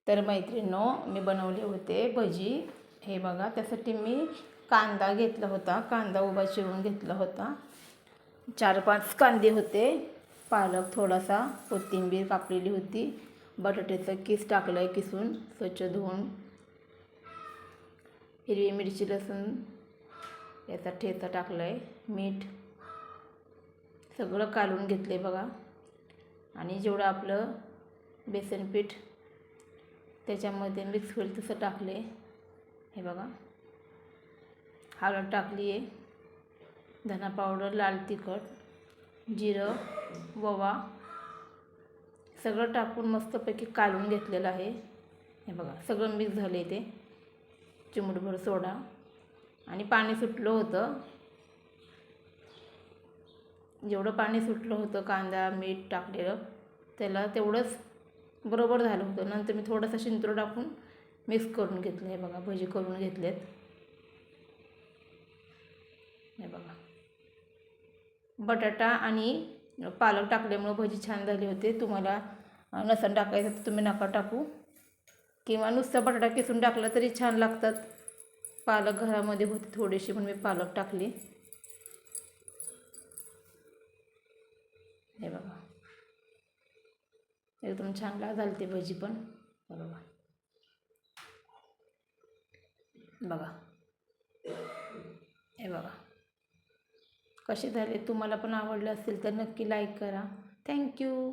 तर मैत्रिणींनो, मी बनवले होते भजी. हे बघा, त्यासाठी मी कांदा घेतला होता, कांदा उभा चिरून घेतला होता. 4-5 कांदे होते, पालक थोडासा, कोथिंबीर कापलेली होती, बटाट्याचं किस टाकलं आहे किसून स्वच्छ धुवून, हिरवी मिरची लसूण याचा ठेचा टाकला आहे, मीठ सगळं कालवून घेतलं आहे बघा. आणि जेवढं आपलं बेसन पीठ त्याच्यामध्ये मिक्स होईल तसं टाकले. हे बघा, हळद टाकली आहे, धना पावडर, लाल तिखट, जिरं, ओवा सगळं टाकून मस्तपैकी कालवून घेतलेलं आहे. हे बघा, सगळं मिक्स झालं आहे. ते चिमूटभर सोडा आणि पाणी सुटलं होतं. जेवढं पाणी सुटलं होतं कांदा मीठ टाकलेलं त्याला तेवढंच बरोबर झालं होतं. नंतर मी थोडासा शिंतोड टाकून मिक्स करून घेतलं. हे बघा, भजी करून घेतलेत. हे बघा, बटाटा आणि पालक टाकल्यामुळं भजी छान झाली होते. तुम्हाला लसूण टाकायचं तर तुम्ही नका टाकू, किंवा नुसता बटाटा किसून टाकला तरी छान लागतात. पालक घरामध्ये होती थोडीशी म्हणून मी पालक टाकली. हे बघा, एकदम छान झाली ती भजी पण. बघा बघा, हे बघा कसे झाले. तुम्हाला पण आवडले असतील तर नक्की लाईक करा. थँक्यू.